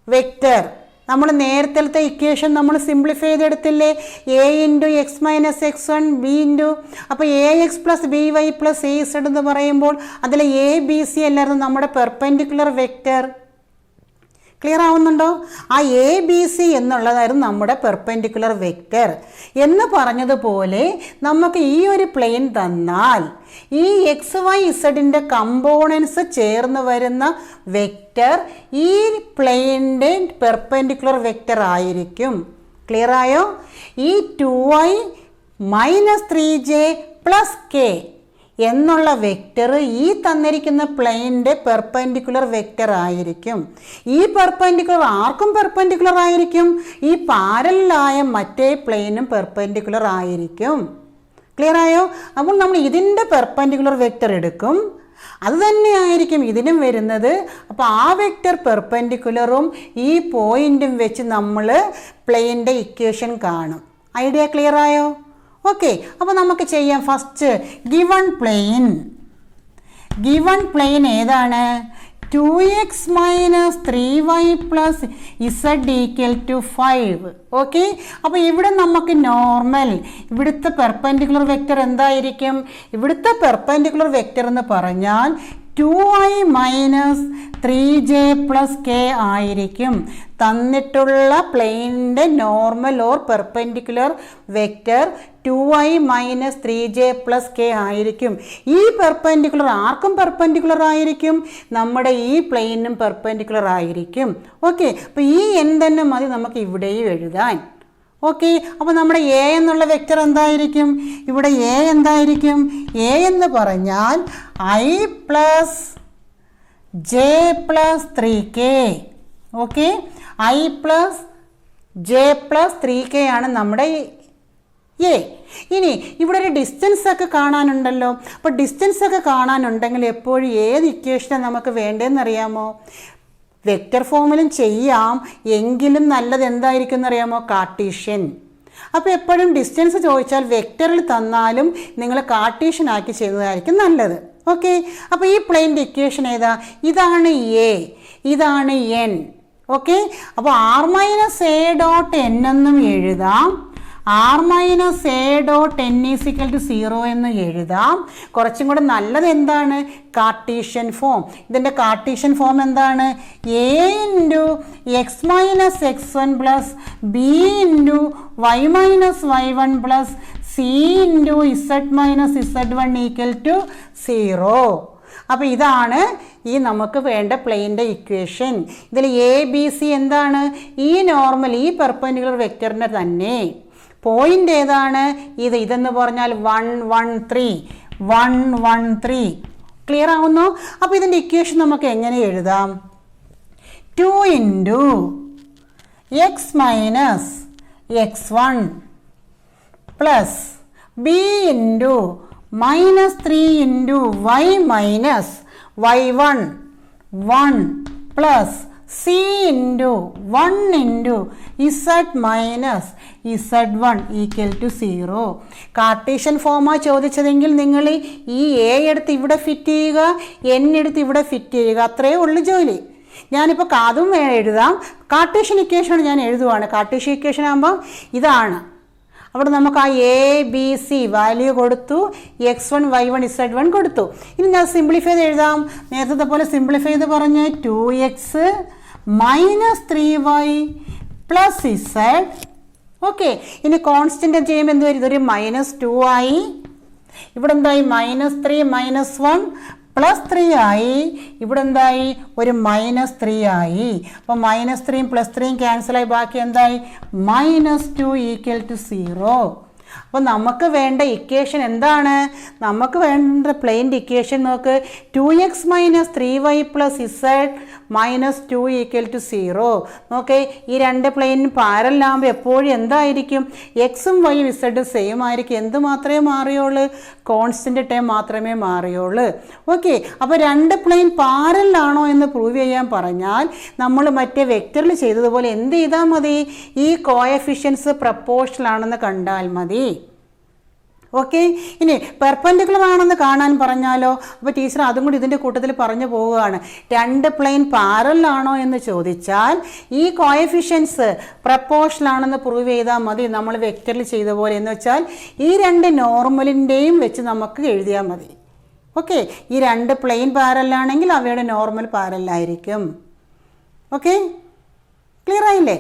A: വെക്ടർ നമ്മൾ നേരത്തെ ഇക്വേഷൻ നമ്മൾ simplify ചെയ്തെടുത്തില്ലേ? a × x - x1 b × അപ്പോൾ ax + by + az എന്ന് പറയുമ്പോൾ അതിൽ ABC അല്ലായിരുന്നു നമ്മുടെ പെർപെൻഡിക്കുലർ വെക്ടർ. ക്ലിയർ ആവുന്നുണ്ടോ? ആ ABC എന്നുള്ളതായിരുന്നു നമ്മുടെ പെർപെൻഡിക്കുലർ വെക്ടർ. എന്ന് പറഞ്ഞതുപോലെ നമുക്ക് ഈ ഒരു പ്ലെയിൻ തന്നാൽ ഈ XYZൻ്റെ കമ്പോണൻസ് ചേർന്ന് വരുന്ന വെക്ടർ ഈ പ്ലെയിനിൻ്റെ പെർപെൻഡിക്കുലർ വെക്ടർ ആയിരിക്കും. ക്ലിയർ ആയോ? ഈ 2i - 3j + k എന്നുള്ള വെക്ടർ ഈ തന്നിരിക്കുന്ന പ്ലെയിനിൻ്റെ പെർപെൻഡിക്കുലർ വെക്ടർ ആയിരിക്കും. ഈ പെർപെൻഡിക്കുലർ ആർക്കും പെർപെൻഡിക്കുലർ ആയിരിക്കും. ഈ പാരലലായ മറ്റേ പ്ലെയിനും പെർപെൻഡിക്കുലർ ആയിരിക്കും. ക്ലിയർ ആയോ? അപ്പോൾ നമ്മൾ ഇതിൻ്റെ പെർപെൻഡിക്കുലർ വെക്ടർ എടുക്കും, അത് തന്നെയായിരിക്കും ഇതിനും വരുന്നത്. അപ്പോൾ ആ വെക്ടർ പെർപെൻഡിക്കുലറും ഈ പോയിന്റും വെച്ച് നമ്മൾ പ്ലെയിനിൻ്റെ ഇക്വേഷൻ കാണും. ഐഡിയ ക്ലിയർ ആയോ? ഓക്കെ, അപ്പോൾ നമുക്ക് ചെയ്യാം. ഫസ്റ്റ് ഗിവൺ പ്ലെയിൻ ഏതാണ്? 2x - 3y + z = 5. ഓക്കെ, അപ്പോൾ ഇവിടെ നമുക്ക് നോർമൽ, ഇവിടുത്തെ പെർപെൻഡിക്കുലർ വെക്ടർ എന്തായിരിക്കും? ഇവിടുത്തെ പെർപെൻഡിക്കുലർ വെക്ടർ എന്ന് പറഞ്ഞാൽ 2i minus 3j plus k ആയിരിക്കും. തന്നിട്ടുള്ള പ്ലെയിനിൻ്റെ normal or perpendicular vector 2i minus 3j plus k ആയിരിക്കും. ഈ പെർപെൻഡിക്കുലർ ആർക്കും പെർപെൻഡിക്കുലർ ആയിരിക്കും, നമ്മുടെ ഈ പ്ലെയിനും പെർപെൻഡിക്കുലർ ആയിരിക്കും. ഓക്കെ, അപ്പോൾ ഈ n തന്നെ മതി നമുക്ക് ഇവിടെയും എഴുതാൻ. ഓക്കെ, അപ്പോൾ നമ്മുടെ എ എന്നുള്ള വെക്റ്റർ എന്തായിരിക്കും? ഇവിടെ എ എന്തായിരിക്കും? എ എന്ന് പറഞ്ഞാൽ i plus J plus 3k. Okay, i plus J plus 3k ആണ് നമ്മുടെ എ. ഇനി ഇവിടെ ഒരു ഡിസ്റ്റൻസ് ഒക്കെ കാണാനുണ്ടല്ലോ. അപ്പോൾ ഡിസ്റ്റൻസ് ഒക്കെ കാണാനുണ്ടെങ്കിൽ എപ്പോഴും ഏത് ഇക്വേഷനാണ് നമുക്ക് വേണ്ടതെന്നറിയാമോ? വെക്റ്റർ ഫോമിലും ചെയ്യാം, എങ്കിലും നല്ലത് എന്തായിരിക്കും എന്നറിയാമോ? കാർട്ടീഷ്യൻ. അപ്പോൾ എപ്പോഴും ഡിസ്റ്റൻസ് ചോദിച്ചാൽ വെക്റ്ററിൽ തന്നാലും നിങ്ങൾ കാർട്ടീഷ്യൻ ആക്കി ചെയ്യുന്നതായിരിക്കും നല്ലത്. ഓക്കെ, അപ്പോൾ ഈ പ്ലെയിൻ്റെ ഇക്വേഷൻ ഏതാ? ഇതാണ് എ, ഇതാണ് എൻ. ഓക്കെ, അപ്പോൾ R minus A dot N എന്നും എഴുതാം, R minus A dot N is equal to 0 എന്ന് എഴുതാം. കുറച്ചും കൂടെ നല്ലത് എന്താണ്? Cartesian form. ഇതിൻ്റെ കാർട്ടീഷ്യൻ ഫോം എന്താണ്? A into X minus x1 plus B into Y minus y1 plus C into Z minus z1 equal to 0. അപ്പോൾ ഇതാണ് ഈ നമുക്ക് വേണ്ട പ്ലെയിൻ്റെ ഇക്വേഷൻ. ഇതിൽ എ ബി സി എന്താണ്? ഈ നോർമൽ ഈ പെർപെൻഡിക്കുലർ വെക്റ്ററിൻ്റെ തന്നെ പോയിന്റ് ഏതാണ്? ഇതെന്ന് പറഞ്ഞാൽ 1 1 3 1 1 3. ക്ലിയർ ആവുന്നു? അപ്പോൾ ഇതിൻ്റെ ഇക്വേഷൻ നമുക്ക് എങ്ങനെ എഴുതാം? 2 into X minus x1 plus B into minus 3 into Y minus y1 1 plus C into 1 into Z minus z1 equal to 0. Cartesian ഫോമാണ് ചോദിച്ചതെങ്കിൽ നിങ്ങൾ ഈ എ എടുത്ത് ഇവിടെ ഫിറ്റ് ചെയ്യുക, എൻ എടുത്ത് ഇവിടെ ഫിറ്റ് ചെയ്യുക, അത്രയേ ഉള്ളൂ ജോലി. ഞാനിപ്പോൾ അതും എഴുതാം. കാർട്ടീഷ്യൻ ഇക്വേഷൻ ഞാൻ എഴുതുവാണ്. കാർട്ടീഷ്യൻ ഇക്വേഷൻ ആകുമ്പോൾ ഇതാണ്. അവിടെ നമുക്ക് ആ എ ബി സി വാല്യൂ കൊടുത്തു, x1 y1 z1 കൊടുത്തു. ഇനി ഞാൻ സിംപ്ലിഫൈ ചെയ്ത് എഴുതാം. നേരത്തെ പോലെ സിംപ്ലിഫൈ ചെയ്ത് പറഞ്ഞ് 2x minus 3y plus z. Okay, ഇനി കോൺസ്റ്റൻ്റ് ചെയ്യുമ്പോൾ എന്ത് വരും? ഇതൊരു -2 ആയി. ഇവിടെ എന്തായി? -3 -1 +3 ആയി. ഇവിടെ എന്തായി? ഒരു -3 ആയി. അപ്പോൾ -3 +3 ക്യാൻസലായി, ബാക്കി എന്തായി? -2 ഈക്വൽ ടു 0. അപ്പോൾ നമുക്ക് വേണ്ട ഇക്വേഷൻ എന്താണ്? നമുക്ക് വേണ്ട പ്ലെയിൻ്റെ ഇക്വേഷൻ നോക്ക്. 2x minus 3y plus z minus 2 equal to 0. നോക്കേ, ഈ രണ്ട് പ്ലെയിനും പാരലാകുമ്പോൾ എപ്പോഴും എന്തായിരിക്കും? എക്സും വൈയും ഇസഡും സെയിം ആയിരിക്കും. എന്ത് മാത്രമേ മാറിയുള്ളൂ? കോൺസ്റ്റൻ്റ് ടേം മാത്രമേ മാറിയുള്ളൂ. ഓക്കെ, അപ്പോൾ രണ്ട് പ്ലെയിൻ പാരലാണോ എന്ന് പ്രൂവ് ചെയ്യാൻ പറഞ്ഞാൽ നമ്മൾ മറ്റേ വെക്റ്ററിൽ ചെയ്തതുപോലെ എന്ത് ചെയ്താൽ മതി? ഈ കോഎഫിഷ്യൻസ് പ്രപ്പോർഷണൽ ആണെന്ന് കണ്ടാൽ മതി. ഓക്കെ, ഇനി പെർപെൻഡിക്കുലർ ആണെന്ന് കാണാൻ പറഞ്ഞാലോ? അപ്പോൾ ടീച്ചർ അതും കൂടി ഇതിൻ്റെ കൂട്ടത്തിൽ പറഞ്ഞു പോവുകയാണ്. രണ്ട് പ്ലെയിൻ പാരലാണോ എന്ന് ചോദിച്ചാൽ ഈ കോഎഫിഷ്യൻസ് പ്രപ്പോർഷണൽ ആണെന്ന് പ്രൂവ് ചെയ്താൽ മതി, നമ്മൾ വെക്റ്ററിൽ ചെയ്ത പോലെ. എന്ന് വെച്ചാൽ ഈ രണ്ട് നോർമലിൻ്റെയും വെച്ച് നമുക്ക് എഴുതിയാൽ മതി. ഓക്കെ, ഈ രണ്ട് പ്ലെയിൻ പാരലാണെങ്കിൽ അവയുടെ നോർമൽ പാരലായിരിക്കും. ഓക്കെ, ക്ലിയർ ആയില്ലേ?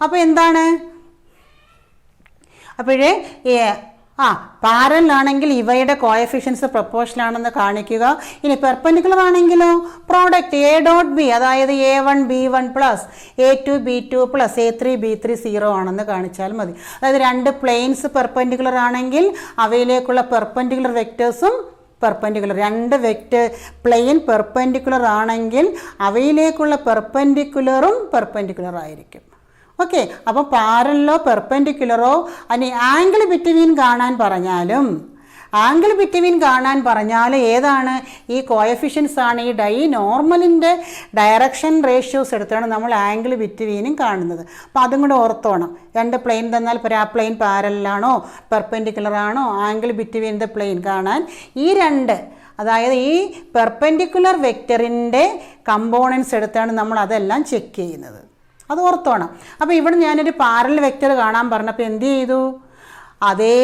A: അപ്പോൾ എന്താണ്? അപ്പോഴേ പാരലാണെങ്കിൽ ഇവയുടെ കോഎഫിഷ്യൻസ് പ്രപ്പോർഷണൽ ആണെന്ന് കാണിക്കുക. ഇനി പെർപെൻഡിക്കുലർ ആണെങ്കിലോ പ്രോഡക്റ്റ് എ ഡോട്ട് ബി, അതായത് a1 b1 plus a2 b2 plus a3 b3 0 ആണെന്ന് കാണിച്ചാൽ മതി. അതായത് രണ്ട് പ്ലെയിൻസ് പെർപെൻഡിക്കുലർ ആണെങ്കിൽ അവയിലേക്കുള്ള പെർപെൻഡിക്കുലർ വെക്റ്റേഴ്സും പെർപെൻഡിക്കുലർ, രണ്ട് പ്ലെയിൻ പെർപെൻഡിക്കുലർ ആണെങ്കിൽ അവയിലേക്കുള്ള പെർപെൻഡിക്കുലറും പെർപെൻഡിക്കുലർ ആയിരിക്കും. ഓക്കെ, അപ്പോൾ പാരലോ പെർപെൻഡിക്കുലറോ അനി ആംഗിൾ ബിറ്റ്വീൻ കാണാൻ പറഞ്ഞാലും ഏതാണ്? ഈ കോഎഫിഷ്യൻസ് ആണ്. ഈ നോർമലിൻ്റെ ഡയറക്ഷൻ റേഷ്യോസ് എടുത്താണ് നമ്മൾ ആംഗിൾ ബിറ്റ്വീനും കാണുന്നത്. അപ്പോൾ അതും കൂടെ ഓർത്തോണം. രണ്ട് പ്ലെയിൻ തന്നാൽ ആ പ്ലെയിൻ പാരലാണോ പെർപെൻഡിക്കുലർ ആണോ ആംഗിൾ ബിറ്റ്വീൻ ദ പ്ലെയിൻ കാണാൻ ഈ രണ്ട്, അതായത് ഈ പെർപെൻഡിക്കുലർ വെക്റ്ററിൻ്റെ കമ്പോണൻസ് എടുത്താണ് നമ്മൾ അതെല്ലാം ചെക്ക് ചെയ്യുന്നത്. അത് ഓർത്തോണം. അപ്പോൾ ഇവിടെ ഞാനൊരു പാരലൽ വെക്റ്റർ കാണാൻ പറഞ്ഞപ്പോൾ എന്ത് ചെയ്തു? അതേ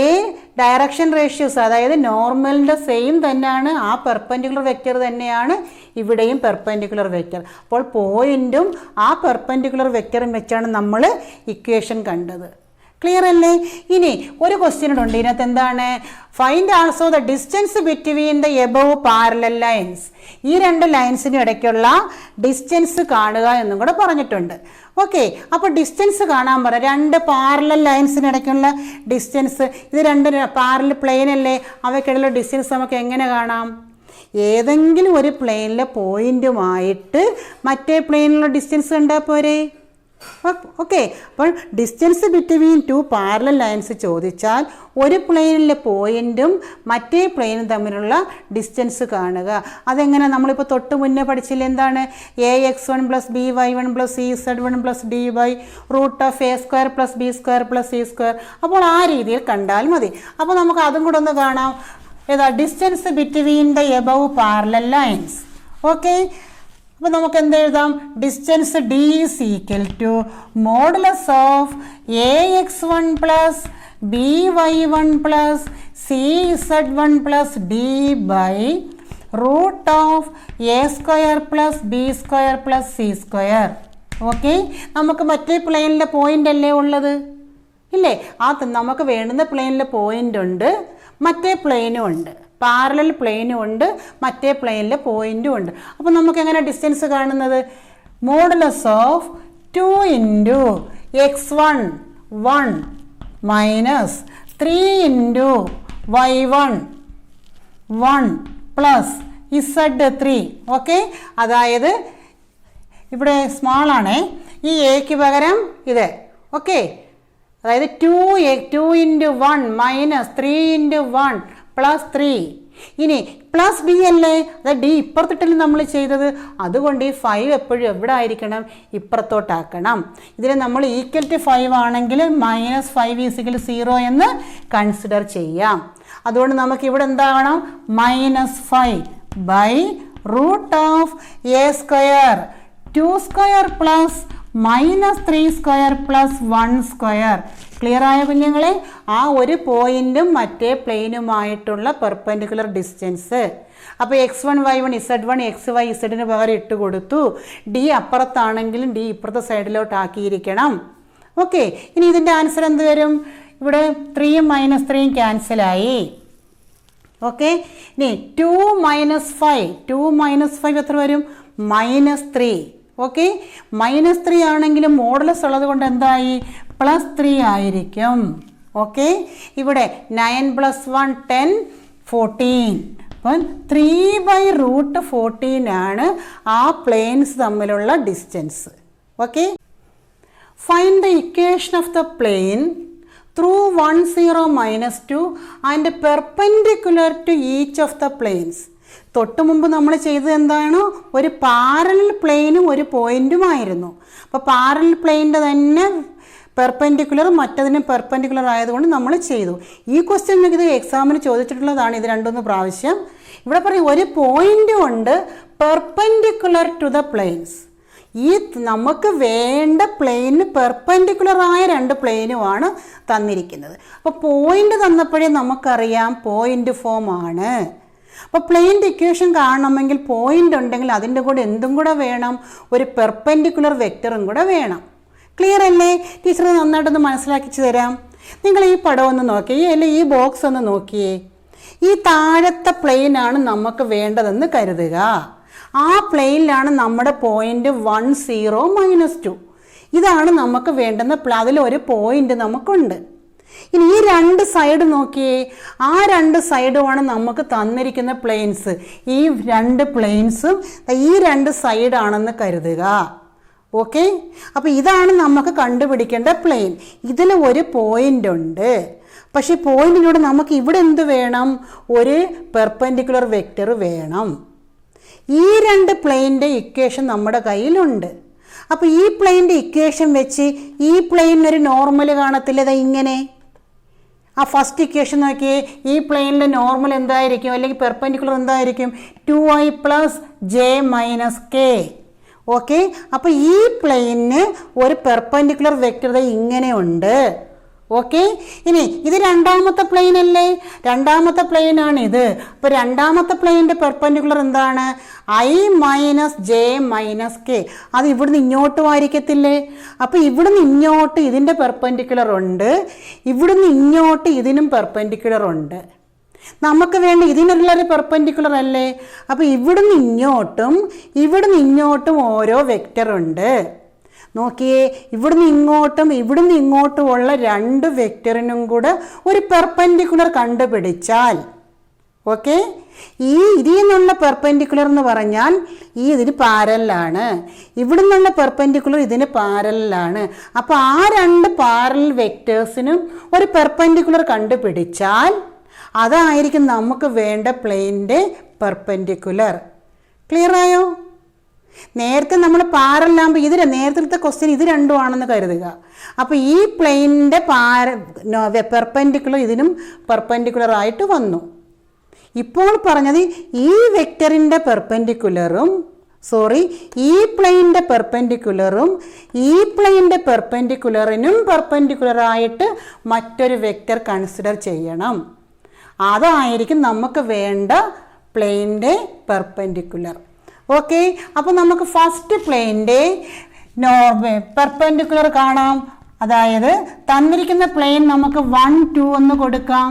A: ഡയറക്ഷൻ റേഷ്യോസ്, അതായത് നോർമലിൻ്റെ സെയിം തന്നെയാണ്, ആ പെർപെൻഡിക്കുലർ വെക്റ്റർ തന്നെയാണ് ഇവിടെയും പെർപെൻഡിക്കുലർ വെക്റ്റർ. അപ്പോൾ പോയിൻറ്റും ആ പെർപെൻഡിക്കുലർ വെക്റ്ററും വെച്ചാണ് നമ്മൾ ഇക്വേഷൻ കണ്ടത്. ക്ലിയർ അല്ലേ? ഇനി ഒരു ക്വസ്റ്റ്യൻ ഉണ്ട് ഇതിനകത്ത്. എന്താണ്? Find also the distance between the above parallel lines. ഈ രണ്ട് ലൈൻസിന് ഇടയ്ക്കുള്ള ഡിസ്റ്റൻസ് കാണുക എന്നും കൂടെ പറഞ്ഞിട്ടുണ്ട്. ഓക്കെ, അപ്പോൾ ഡിസ്റ്റൻസ് കാണാൻ പറയാം. രണ്ട് പാരലൽ ലൈൻസിന് ഇടയ്ക്കുള്ള ഡിസ്റ്റൻസ്, ഇത് രണ്ട് പാരലൽ പ്ലെയിൻ അല്ലേ, അവയ്ക്കിടയിലുള്ള ഡിസ്റ്റൻസ് നമുക്ക് എങ്ങനെ കാണാം? ഏതെങ്കിലും ഒരു പ്ലെയിനിലെ പോയിൻറ്റുമായിട്ട് മറ്റേ പ്ലെയിനിലുള്ള ഡിസ്റ്റൻസ് കണ്ടാൽ പോരെ? ഓക്കെ, അപ്പോൾ distance between two parallel lines ചോദിച്ചാൽ ഒരു പ്ലെയിനിലെ പോയിൻറ്റും മറ്റേ പ്ലെയിനും തമ്മിലുള്ള ഡിസ്റ്റൻസ് കാണുക. അതെങ്ങനെ? നമ്മളിപ്പോൾ തൊട്ട് മുന്നേ പഠിച്ചില്ല, എന്താണ്? ax1 + by1 + cz1 + d by √a² + b² + c². അപ്പോൾ ആ രീതിയിൽ കണ്ടാൽ മതി. അപ്പോൾ നമുക്ക് അതും കൂടെ ഒന്ന് കാണാം. ഏതാ? Distance between the above parallel lines. Okay, അപ്പോൾ നമുക്ക് എന്ത് എഴുതാം? Distance d is equal to modulus of ax1 + by1 + cz1 + d by √a² + b² + c². Okay, നമുക്ക് മറ്റേ പ്ലെയിനിലെ പോയിൻ്റ് അല്ലേ ഉള്ളത്? ഇല്ലേ? നമുക്ക് വേണ്ടുന്ന പ്ലെയിനിലെ പോയിൻ്റ് ഉണ്ട്, മറ്റേ പ്ലെയിനും ഉണ്ട്, പാരലൽ പ്ലെയിനും ഉണ്ട്, മറ്റേ പ്ലെയിനിലെ പോയിൻറ്റും ഉണ്ട്. അപ്പോൾ നമുക്ക് എങ്ങനെ ഡിസ്റ്റൻസ് കാണുന്നത്? Modulus of 2 × x1 1 minus 3 × y1 1 plus z3. Okay, അതായത് ഇവിടെ സ്മാൾ ആണേ, ഈ എക്ക് പകരം ഇത്. ഓക്കെ, അതായത് 2 × 1 മൈനസ് 3 × 1 പ്ലസ് 3. ഇനി പ്ലസ് ഡി അല്ലേ, അത് ഡി ഇപ്പുറത്തിട്ടല്ലേ നമ്മൾ ചെയ്തത്, അതുകൊണ്ട് ഈ 5 എപ്പോഴും എവിടെ ആയിരിക്കണം? ഇപ്പുറത്തോട്ടാക്കണം. ഇതിൽ നമ്മൾ ഈക്വൽ ടു 5 ആണെങ്കിൽ -5 = 0 എന്ന് കൺസിഡർ ചെയ്യാം. അതുകൊണ്ട് നമുക്ക് ഇവിടെ എന്താവണം? -5 by √a² 2² plus -3² plus 1². Clear ആയ കുഞ്ഞുങ്ങളെ? ആ ഒരു പോയിൻറ്റും മറ്റേ പ്ലെയിനുമായിട്ടുള്ള പെർപെൻഡിക്കുലർ ഡിസ്റ്റൻസ്. അപ്പോൾ x1 y1 z1 x y zന് പകരം ഇട്ട് കൊടുത്തു. ഡി അപ്പുറത്താണെങ്കിലും ഡി ഇപ്പുറത്തെ സൈഡിലോട്ടാക്കിയിരിക്കണം. ഓക്കെ, ഇനി ഇതിൻ്റെ ആൻസർ എന്ത് വരും? ഇവിടെ 3യും -3യും ക്യാൻസലായി. ഓക്കെ, ഇനി 2 - 5 2 - 5 എത്ര വരും? -3. ഓക്കെ, -3 ആണെങ്കിലും മോഡുലസ് ഉള്ളത് കൊണ്ട് എന്തായി? +3 ആയിരിക്കും. ഓക്കെ, ഇവിടെ 9 + 1 10 14. അപ്പം 3/√14 ആണ് ആ പ്ലെയിൻസ് തമ്മിലുള്ള distance. Okay, find the equation of the plane through 1 0 -2 and perpendicular to each of the planes. തൊട്ട് മുമ്പ് നമ്മൾ ചെയ്തത് എന്താണ്? ഒരു പാരലൽ പ്ലെയിനും ഒരു പോയിൻറ്റുമായിരുന്നു. അപ്പോൾ പാരലൽ പ്ലെയിൻ്റെ തന്നെ പെർപെൻഡിക്കുലർ മറ്റതിന് പെർപെൻഡിക്കുലർ ആയതുകൊണ്ട് നമ്മൾ ചെയ്തു. ഈ ക്വസ്റ്റ്യൻ ഇത് എക്സാമിന് ചോദിച്ചിട്ടുള്ളതാണ്, ഇത് 2-3 പ്രാവശ്യം. ഇവിടെ പറയും ഒരു പോയിൻ്റ് ഉണ്ട് പെർപെൻഡിക്കുലർ ടു ദ പ്ലെയിൻസ്. ഈ നമുക്ക് വേണ്ട പ്ലെയിനിന് പെർപെൻഡിക്കുലറായ 2 പ്ലെയിനുമാണ് തന്നിരിക്കുന്നത്. അപ്പോൾ പോയിൻ്റ് തന്നപ്പോഴേ നമുക്കറിയാം പോയിൻ്റ് ഫോം ആണ്. അപ്പോൾ പ്ലെയിൻ്റെ ഇക്വേഷൻ കാണണമെങ്കിൽ പോയിൻ്റ് ഉണ്ടെങ്കിൽ അതിൻ്റെ കൂടെ എന്തും കൂടെ വേണം? ഒരു പെർപെൻഡിക്കുലർ വെക്റ്ററും കൂടെ വേണം. ക്ലിയർ അല്ലേ? ടീച്ചർ നന്നായിട്ടൊന്ന് മനസ്സിലാക്കിച്ചു തരാം. നിങ്ങൾ ഈ പടം ഒന്ന് നോക്കിയേ, അല്ലെങ്കിൽ ഈ ബോക്സ് ഒന്ന് നോക്കിയേ. ഈ താഴത്തെ പ്ലെയിനാണ് നമുക്ക് വേണ്ടതെന്ന് കരുതുക. ആ പ്ലെയിനിലാണ് നമ്മുടെ പോയിൻ്റ് 1 0 -2. ഇതാണ് നമുക്ക് വേണ്ടുന്ന അതിലൊരു പോയിൻ്റ് നമുക്കുണ്ട്. ഇനി ഈ 2 സൈഡ് നോക്കിയേ, ആ 2 സൈഡുമാണ് നമുക്ക് തന്നിരിക്കുന്ന പ്ലെയിൻസ്. ഈ 2 പ്ലെയിൻസും ഈ 2 സൈഡാണെന്ന് കരുതുക. ഓക്കെ, അപ്പോൾ ഇതാണ് നമുക്ക് കണ്ടുപിടിക്കേണ്ട പ്ലെയിൻ. ഇതിൽ ഒരു പോയിൻ്റ് ഉണ്ട്, പക്ഷേ പോയിന്റിലൂടെ നമുക്ക് ഇവിടെ എന്ത് വേണം? ഒരു പെർപെൻഡിക്കുലർ വെക്റ്റർ വേണം. ഈ 2 പ്ലെയിൻ്റെ ഇക്വേഷൻ നമ്മുടെ കയ്യിലുണ്ട്. അപ്പോൾ ഈ പ്ലെയിൻ്റെ ഇക്വേഷൻ വെച്ച് ഈ പ്ലെയിനൊരു നോർമൽ കാണത്തില്ല. ഇങ്ങനെ ആ ഫസ്റ്റ് ഇക്വേഷൻ നോക്കിയേ, ഈ പ്ലെയിനിലെ നോർമൽ എന്തായിരിക്കും, അല്ലെങ്കിൽ പെർപെൻഡിക്കുലർ എന്തായിരിക്കും? 2i + j - k. ഓക്കെ, അപ്പോൾ ഈ പ്ലെയിനിന് ഒരു പെർപെൻഡിക്കുലർ വെക്റ്റർ ഇങ്ങനെ ഉണ്ട്. ഓക്കെ. ഇനി ഇത് രണ്ടാമത്തെ പ്ലെയിൻ അല്ലേ, രണ്ടാമത്തെ പ്ലെയിൻ ആണ് ഇത്. അപ്പോൾ രണ്ടാമത്തെ പ്ലെയിനിൻ്റെ പെർപെൻഡിക്കുലർ എന്താണ്? I minus j minus K. അത് ഇവിടുന്ന് ഇങ്ങോട്ട് വായിക്കത്തില്ലേ? അപ്പോൾ ഇവിടുന്ന് ഇങ്ങോട്ട് ഇതിൻ്റെ പെർപെൻഡിക്കുലർ ഉണ്ട്, ഇവിടുന്ന് ഇങ്ങോട്ട് ഇതിനും പെർപെൻഡിക്കുലർ ഉണ്ട്. നമുക്ക് വേണ്ട ഇതിനുള്ളൊരു പെർപെൻഡിക്കുലർ അല്ലേ. അപ്പോൾ ഇവിടുന്ന് ഇങ്ങോട്ടും ഓരോ വെക്റ്റർ ഉണ്ട്. നോക്കിയേ, ഇവിടുന്ന് ഇങ്ങോട്ടും ഉള്ള രണ്ട് വെക്റ്ററിനും കൂടെ ഒരു പെർപെൻഡിക്കുലർ കണ്ടുപിടിച്ചാൽ, ഓക്കെ, ഇതിൽ നിന്നുള്ള പെർപെൻഡിക്കുലർ എന്ന് പറഞ്ഞാൽ ഇതിന് പാരലാണ്, ഇവിടെ നിന്നുള്ള പെർപെൻഡിക്കുലർ ഇതിന് പാരലാണ്. അപ്പോൾ ആ രണ്ട് പാരലൽ വെക്റ്റേഴ്സിനും ഒരു പെർപെൻഡിക്കുലർ കണ്ടുപിടിച്ചാൽ അതായിരിക്കും നമുക്ക് വേണ്ട പ്ലെയിനിൻ്റെ പെർപെൻഡിക്കുലർ. ക്ലിയർ ആയോ? നേരത്തെ നമ്മൾ പാരലാകുമ്പോൾ ഇത് നേരത്തെ ക്വസ്റ്റ്യൻ ഇത് രണ്ടുമാണെന്ന് കരുതുക. അപ്പോൾ ഈ പ്ലെയിനിൻ്റെ പെർപെൻഡിക്കുലർ ഇതിനും പെർപെൻഡിക്കുലർ ആയിട്ട് വന്നു. ഇപ്പോൾ പറഞ്ഞത് ഈ വെക്റ്ററിൻ്റെ പെർപെൻഡിക്കുലറും ഈ പ്ലെയിനിൻ്റെ പെർപെൻഡിക്കുലറും ഈ പ്ലെയിനിൻ്റെ പെർപെൻഡിക്കുലറിനും പെർപെൻഡിക്കുലറായിട്ട് മറ്റൊരു വെക്റ്റർ കൺസിഡർ ചെയ്യണം. അതായിരിക്കും നമുക്ക് വേണ്ട പ്ലെയിനിൻ്റെ പെർപെൻഡിക്കുലർ. ഓക്കെ. അപ്പോൾ നമുക്ക് ഫസ്റ്റ് പ്ലെയിനിൻ്റെ പെർപെൻഡിക്കുലർ കാണാം. അതായത് തന്നിരിക്കുന്ന പ്ലെയിൻ നമുക്ക് 1 2 എന്ന് കൊടുക്കാം.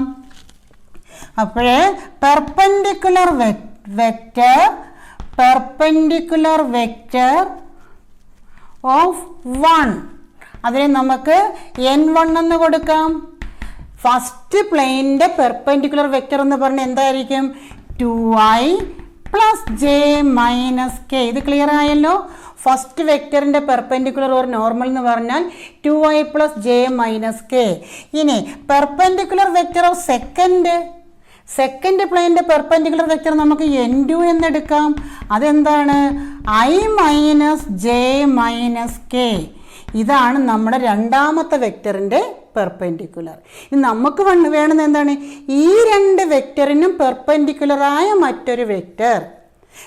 A: അപ്പോഴേ പെർപെൻഡിക്കുലർ വെക്റ്റർ ഓഫ് 1 അതിനെ നമുക്ക് n1 എന്ന് കൊടുക്കാം. ഫസ്റ്റ് പ്ലെയിനിൻ്റെ പെർപെൻഡിക്കുലർ വെക്റ്റർ എന്ന് പറഞ്ഞാൽ എന്തായിരിക്കും? 2i plus j minus k. ഇത് ക്ലിയർ ആയല്ലോ. ഫസ്റ്റ് വെക്റ്ററിൻ്റെ പെർപെൻഡിക്കുലർ ഓർ നോർമൽ എന്ന് പറഞ്ഞാൽ 2i plus j minus k. ഇനി പെർപെൻഡിക്കുലർ വെക്റ്റർ ഓഫ് സെക്കൻഡ് പ്ലെയിനിൻ്റെ പെർപെൻഡിക്കുലർ വെക്റ്റർ നമുക്ക് n2 എന്നെടുക്കാം. അതെന്താണ്? i minus j minus k. ഇതാണ് നമ്മുടെ രണ്ടാമത്തെ വെക്റ്ററിൻ്റെ പെർപെൻഡിക്കുലർ. ഇനി നമുക്ക് വേണമെന്ന് എന്താണ്? ഈ രണ്ട് വെക്റ്ററിനും പെർപെൻഡിക്കുലറായ മറ്റൊരു വെക്റ്റർ.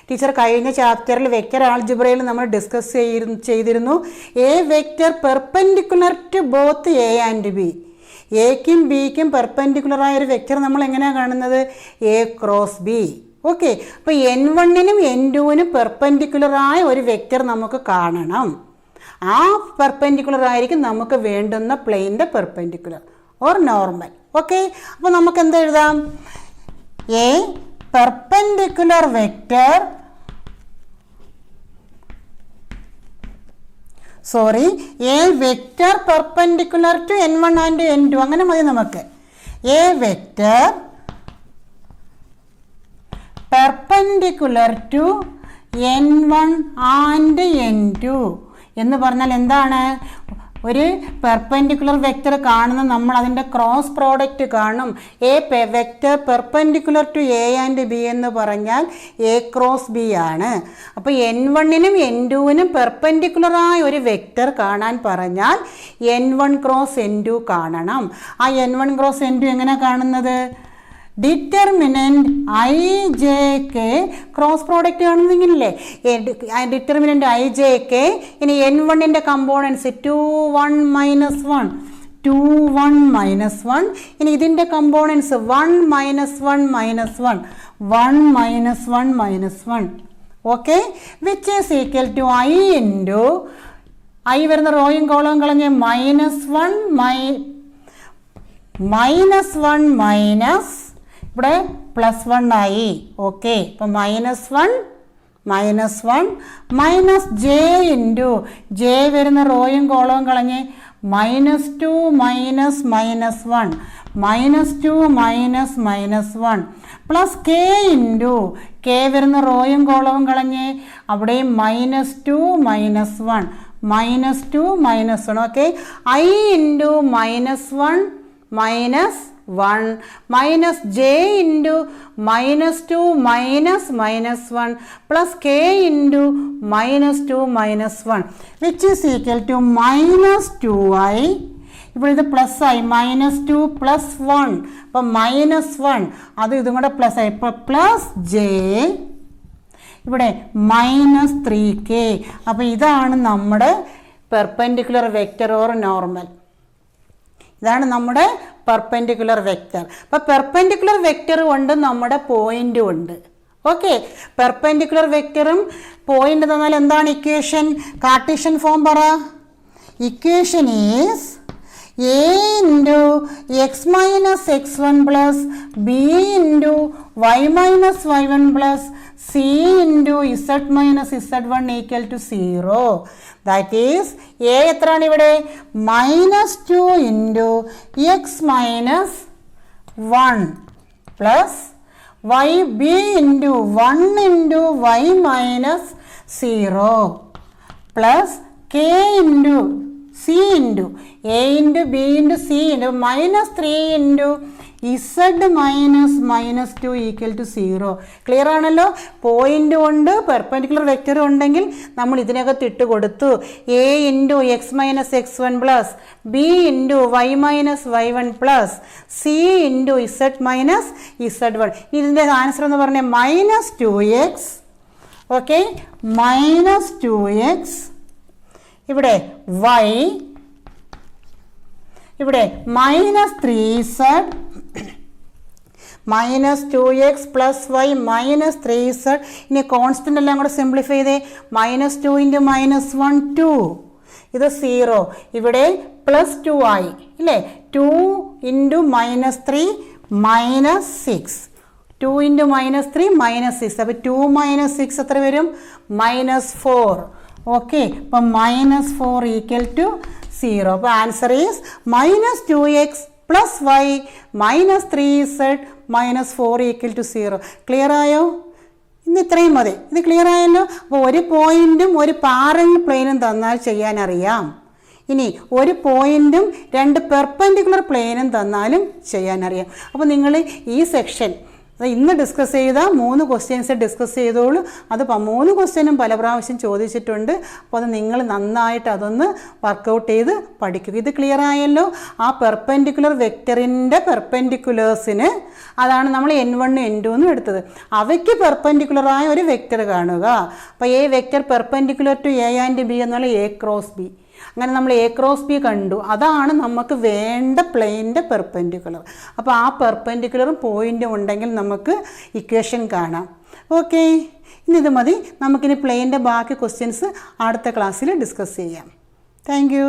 A: ടീച്ചർ കഴിഞ്ഞ ചാപ്റ്ററിൽ വെക്റ്റർ ആൾജിബ്രയിൽ നമ്മൾ ഡിസ്കസ് ചെയ്തിരുന്നു. A vector perpendicular to both a and b. എക്കും ബിക്കും പെർപെൻഡിക്കുലറായ ഒരു വെക്റ്റർ നമ്മൾ എങ്ങനെയാണ് കാണുന്നത്? A cross b. ഓക്കെ. അപ്പോൾ n1നും n2നും പെർപെൻഡിക്കുലറായ ഒരു വെക്റ്റർ നമുക്ക് കാണണം. ആ പെർപെൻഡിക്കുലർ ആയിരിക്കും നമുക്ക് വേണ്ടുന്ന പ്ലെയിനിൻ്റെ പെർപെൻഡിക്കുലർ ഓർ നോർമൽ. ഓക്കെ. അപ്പോൾ നമുക്ക് എന്താ എഴുതാം? A perpendicular vector a vector perpendicular to n1 and n2. അങ്ങനെ മതി നമുക്ക്. A vector perpendicular to n1 and n2 എന്ന് പറഞ്ഞാൽ എന്താണ്? ഒരു പെർപെൻഡിക്കുലർ വെക്റ്റർ കാണുന്ന നമ്മൾ അതിൻ്റെ ക്രോസ് പ്രോഡക്റ്റ് കാണും. A vector perpendicular to a and b എന്ന് പറഞ്ഞാൽ എ ക്രോസ് ബി ആണ്. അപ്പോൾ n1നും n2നും പെർപെൻഡിക്കുലറായ ഒരു വെക്റ്റർ കാണാൻ പറഞ്ഞാൽ n1 ക്രോസ് n2 കാണണം. ആ n1 ക്രോസ് n2 എങ്ങനെ കാണുന്നത്? Determinant i j k cross product കാണുന്നെങ്കിലല്ലേ ഡിറ്റർമിനൻറ്റ് ഐ ജെ കെ. ഇനി n1ൻ്റെ കമ്പോണൻസ് 2 1 മൈനസ് 1 2 1 മൈനസ് 1. ഇനി ഇതിൻ്റെ components 1 minus 1 minus 1 1 minus 1 minus 1. Okay. Which is equal to i into i വരുന്ന റോയും കോളവും കളഞ്ഞ് -1 മൈനസ് ഇവിടെ +1 ആയി. ഓക്കെ. അപ്പം -1 മൈനസ് ജെ ഇൻറ്റു ജെ വരുന്ന റോയും കോളവും കളഞ്ഞ് -2 minus -1 -2 minus -1 plus k into k വരുന്ന റോയും കോളവും കളഞ്ഞ് അവിടെയും -2 -1 -2 -1. Okay. I into -1 -1 minus j into -2 -1 plus k into -2 -1 which is equal to -2i. ഇപ്പോൾ ഇത് പ്ലസ് ആയി. -2 + 1 അപ്പം -1 അത് ഇതും കൂടെ പ്ലസ് ആയി. ഇപ്പോൾ പ്ലസ് ജെ ഇവിടെ -3k. അപ്പോൾ ഇതാണ് നമ്മുടെ പെർപെൻഡിക്കുലർ വെക്റ്റർ ഓർ നോർമൽ. ഇതാണ് നമ്മുടെ പെർപെൻഡിക്കുലർ വെക്റ്റർ. അപ്പോൾ പെർപെൻഡിക്കുലർ വെക്റ്റർ കൊണ്ട് നമ്മുടെ പോയിന്റും ഉണ്ട്. ഓക്കെ, പെർപെൻഡിക്കുലർ വെക്റ്ററും പോയിന്റ് തന്നാൽ എന്താണ് ഇക്വേഷൻ? കാർട്ടീഷ്യൻ ഫോം പറ. Equation is a into x minus x1 plus b into y minus y1 plus c into z minus z1 equal to 0. That is a എത്രയാണ് ഇവിടെ? -2 into x minus 1 plus y b into 1 into y minus 0 plus k into c into a into b into c into -3 into z minus -2 equal to 0. Clear ആണല്ലോ? Point കൊണ്ട് perpendicular vector ഉണ്ടെങ്കിൽ നമ്മൾ ഇതിനകത്ത് ഇട്ട് കൊടുത്തു a into x minus x1 plus b into y minus y1 plus c into z minus z1. ഇതിൻ്റെ answer എന്ന് പറഞ്ഞാൽ -2x. Okay, -2x. ഇവിടെ y, ഇവിടെ -3z, -2x plus y -3z. ഇനി കോൺസ്റ്റൻ്റ് എല്ലാം കൂടെ സിംപ്ലിഫൈ ചെയ്തേ. -2 into -1 2, ഇത് 0. ഇവിടെ +2 ആയി ഇല്ലേ? 2 into -3 -6. 2 into -3 -6. അപ്പോൾ 2 - 6 എത്ര വരും? -4. ഓക്കെ, അപ്പം -4 equal to 0. അപ്പോൾ answer is -2x plus y -3z -4 equal to 0. Clear ആയോ? ഇന്ന് ഇത്രയും മതി. ഇത് ക്ലിയർ ആയല്ലോ? അപ്പോൾ ഒരു പോയിന്റും ഒരു പാരലൽ പ്ലെയിനും തന്നാൽ ചെയ്യാനറിയാം. ഇനി ഒരു പോയിന്റും 2 പെർപെൻഡിക്കുലർ പ്ലെയിനും തന്നാലും ചെയ്യാനറിയാം. അപ്പോൾ നിങ്ങൾ ഈ സെക്ഷൻ ഇന്ന് ഡിസ്കസ് ചെയ്ത 3 ക്വസ്റ്റ്യൻസ് ഡിസ്കസ് ചെയ്തോളൂ. അത് 3 ക്വസ്റ്റ്യനും പല പ്രാവശ്യം ചോദിച്ചിട്ടുണ്ട്. അപ്പോൾ അത് നിങ്ങൾ നന്നായിട്ട് അതൊന്ന് വർക്കൗട്ട് ചെയ്ത് പഠിക്കുക. ഇത് ക്ലിയർ ആയല്ലോ? ആ പെർപെൻഡിക്കുലർ വെക്റ്ററിൻ്റെ പെർപെൻഡിക്കുലേഴ്സിന് അതാണ് നമ്മൾ n1 n2 എടുത്തത്. അവയ്ക്ക് പെർപെൻഡിക്കുലറായ ഒരു വെക്റ്റർ കാണുക. അപ്പോൾ a vector perpendicular to a and b എന്നുള്ള a ക്രോസ് ബി. അങ്ങനെ നമ്മൾ a ക്രോസ് ബി കണ്ടു. അതാണ് നമുക്ക് വേണ്ട പ്ലെയിൻ്റെ പെർപെൻഡിക്കുലർ. അപ്പോൾ ആ പെർപെൻഡിക്കുലറും പോയിൻറ്റും ഉണ്ടെങ്കിൽ നമുക്ക് ഇക്വേഷൻ കാണാം. ഓക്കെ, ഇനി ഇത് മതി. നമുക്കിനി പ്ലെയിൻ്റെ ബാക്കി ക്വസ്റ്റ്യൻസ് അടുത്ത ക്ലാസ്സിൽ ഡിസ്കസ് ചെയ്യാം. Thank you.